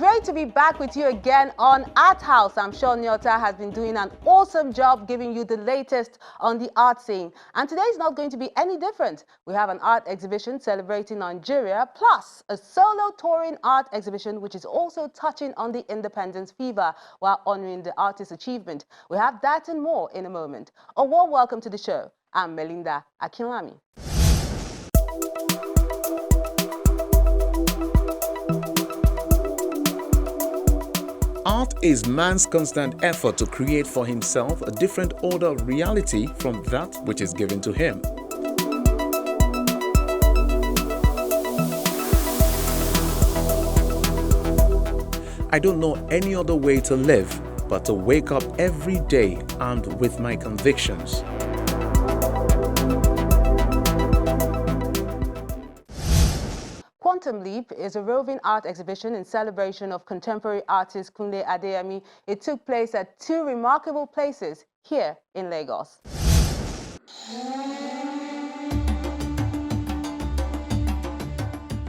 great to be back with you again on Art House. I'm sure Nyota has been doing an awesome job giving you the latest on the art scene. And today is not going to be any different. We have an art exhibition celebrating Nigeria, plus a solo touring art exhibition which is also touching on the independence fever while honoring the artist's achievement. We have that and more in a moment. A warm welcome to the show. I'm Melinda Akinlami. Art is man's constant effort to create for himself a different order of reality from that which is given to him. I don't know any other way to live but to wake up every day armed with my convictions. Quantum Leap is a roving art exhibition in celebration of contemporary artist Kunle Adeyemi. It took place at two remarkable places here in Lagos.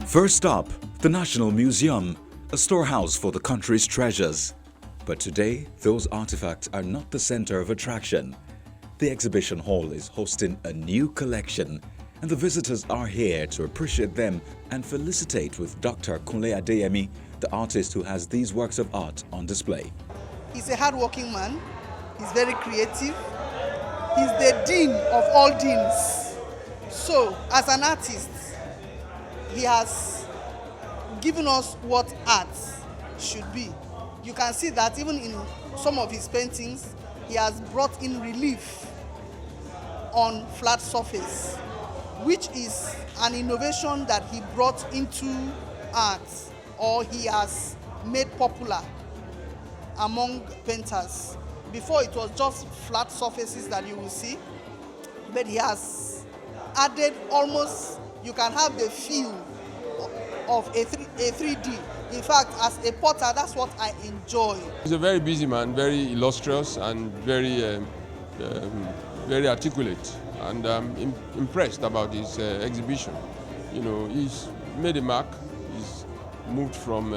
First up, the National Museum, a storehouse for the country's treasures. But today, those artifacts are not the center of attraction. The exhibition hall is hosting a new collection, and the visitors are here to appreciate them and felicitate with Dr. Kunle Adeyemi, the artist who has these works of art on display. He's a hard-working man. He's very creative. He's the dean of all deans. So, as an artist, he has given us what art should be. You can see that even in some of his paintings, he has brought in relief on flat surface, which is an innovation that he brought into art, or he has made popular among painters. Before it was just flat surfaces that you will see, but he has added almost, you can have the feel of a 3D. In fact, as a potter, that's what I enjoy. He's a very busy man, very illustrious and very articulate. And I'm impressed about his exhibition. You know, he's made a mark. He's moved from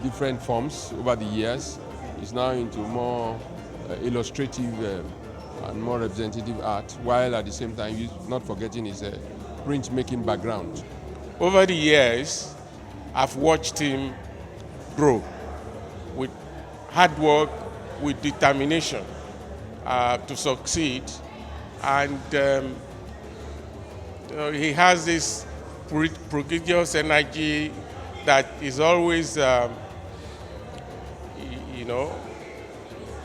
different forms over the years. He's now into more illustrative and more representative art, while at the same time he's not forgetting his printmaking background. Over the years, I've watched him grow with hard work, with determination to succeed. And he has this prodigious energy that is always,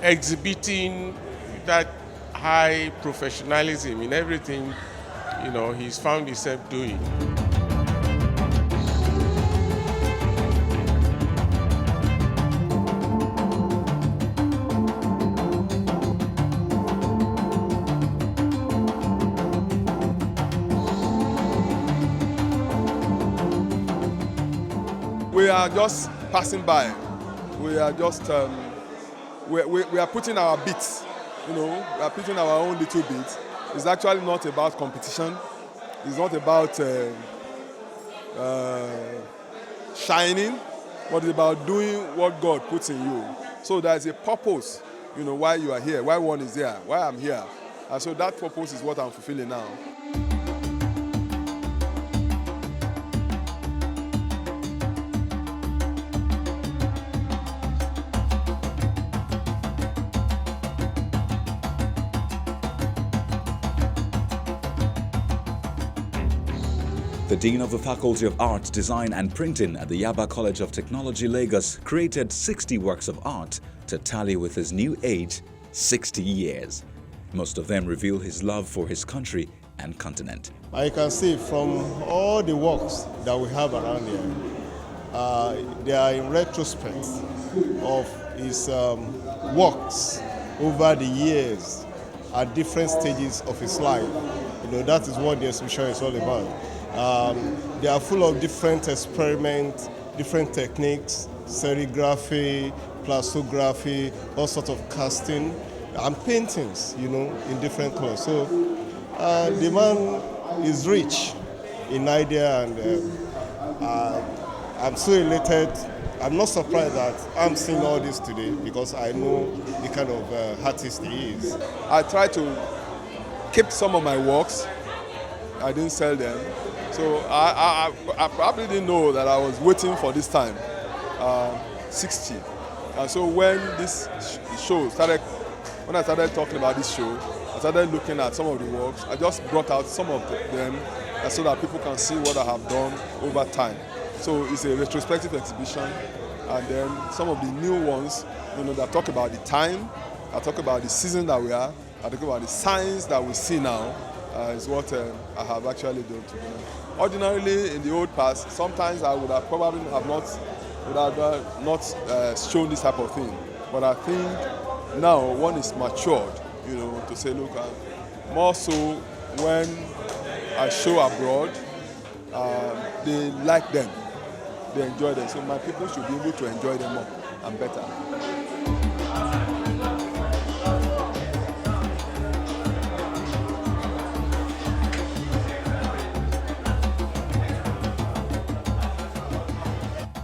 exhibiting that high professionalism in everything, he's found himself doing. We are just passing by. We are just, we are putting our bits, we are putting our own little bit. It's actually not about competition. It's not about shining, but it's about doing what God puts in you. So there's a purpose, why you are here, why one is here, why I'm here. And so that purpose is what I'm fulfilling now. The Dean of the Faculty of Art, Design and Printing at the Yaba College of Technology, Lagos, created 60 works of art to tally with his new age, 60 years. Most of them reveal his love for his country and continent. I can see from all the works that we have around here, they are in retrospect of his works over the years at different stages of his life. That is what the exhibition is all about. They are full of different experiments, different techniques, serigraphy, plastography, all sorts of casting, and paintings, in different colors. So the man is rich in idea, and I'm so elated I'm not surprised that I'm seeing all this today because I know the kind of artist he is. I try to keep some of my works. I didn't sell them. So I probably didn't know that I was waiting for this time, 60. And so when this show started, when I started talking about this show, I started looking at some of the works. I just brought out some of them so that people can see what I have done over time. So it's a retrospective exhibition, and then some of the new ones, that talk about the time, I talk about the season that we are, I talk about the signs that we see now, is what I have actually done today. Ordinarily, in the old past, sometimes I would have probably not shown this type of thing. But I think now one is matured, to say, look, more so when I show abroad, they like them, they enjoy them. So my people should be able to enjoy them more and better.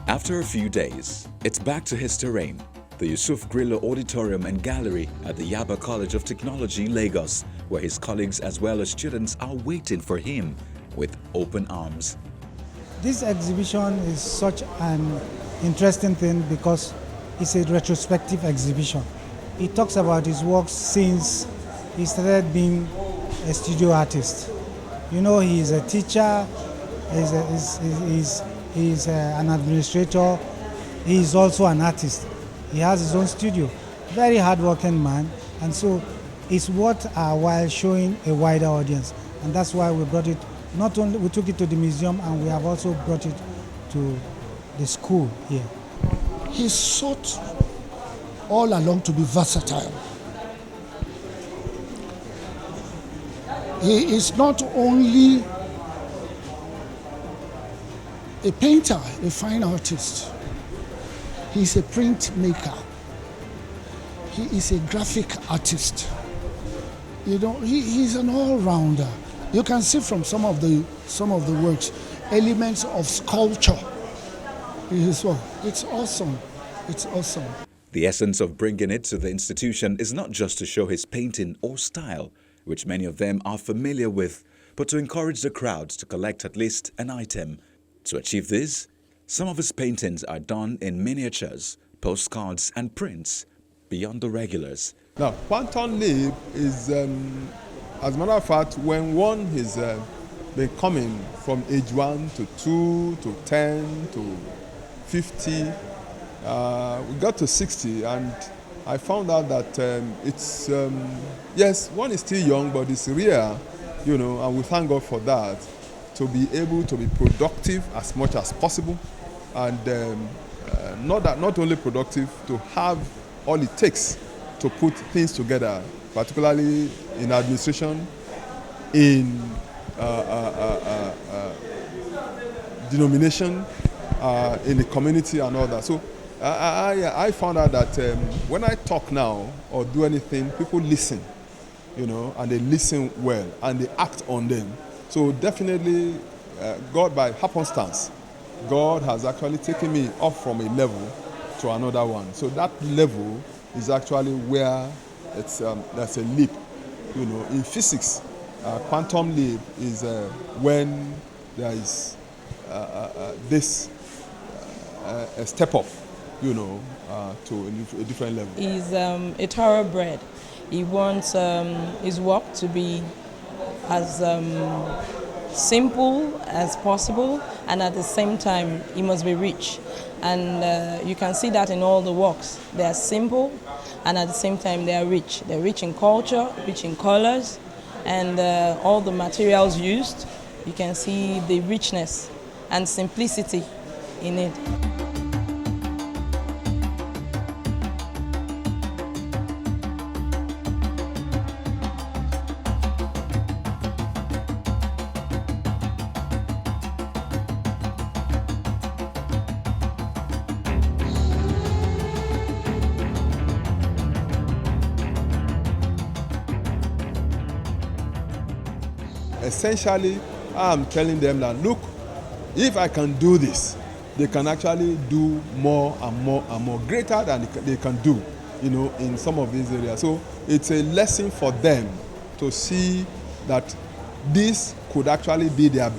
After a few days, it's back to his terrain, the Yusuf Grillo Auditorium and Gallery at the Yaba College of Technology, Lagos, where his colleagues as well as students are waiting for him with open arms. This exhibition is such an interesting thing because it's a retrospective exhibition. He talks about his work since he started being a studio artist. He's a teacher, he's an administrator, he's also an artist. He has his own studio. Very hardworking man, and so it's worth our while showing a wider audience. And that's why we brought it, not only we took it to the museum, and we have also brought it to the school here. He sought all along to be versatile. He is not only a painter, a fine artist. He's a printmaker. He is a graphic artist. He's an all-rounder. You can see from some of the works elements of sculpture in his work. It's awesome. It's awesome. The essence of bringing it to the institution is not just to show his painting or style, which many of them are familiar with, but to encourage the crowds to collect at least an item. To achieve this, some of his paintings are done in miniatures, postcards and prints beyond the regulars. Now, Quantum Leap is, as a matter of fact, when one is been coming from age 1 to 2 to 10 to 50, we got to 60, and I found out that it's, yes, one is still young, but it's rare, and we thank God for that, to be able to be productive as much as possible, and not only productive, to have all it takes to put things together, particularly in administration, in denomination, in the community and all that. So I found out that when I talk now or do anything, people listen, and they listen well and they act on them. So definitely, God, by happenstance, God has actually taken me up from a level to another one. So that level is actually where it's there's a leap. In physics, quantum leap is when there is this a step up, to a different level. He's a thoroughbred. He wants his work to be as simple as possible, and at the same time he must be rich, and you can see that in all the works. They are simple, and at the same time they are rich. They're rich in culture, rich in colors, and all the materials used, you can see the richness and simplicity in it. Essentially, I'm telling them that, look, if I can do this, they can actually do more and more and more, greater than they can do, you know, in some of these areas. So it's a lesson for them to see that this could actually be their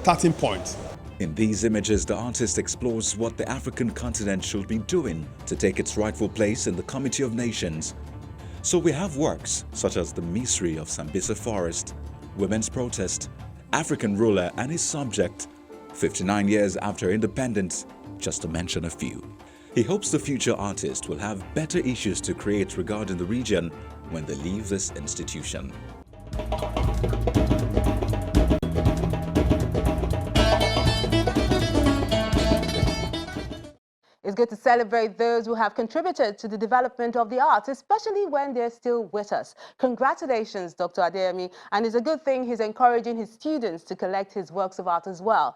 starting point. In these images, the artist explores what the African continent should be doing to take its rightful place in the Committee of Nations. So we have works such as the Mystery of Sambisa Forest, Women's Protest, African Ruler and His Subject, 59 years after independence, just to mention a few. He hopes the future artist will have better issues to create regarding the region when they leave this institution. It's good to celebrate those who have contributed to the development of the arts, especially when they're still with us. Congratulations, Dr. Adeyemi, and it's a good thing he's encouraging his students to collect his works of art as well.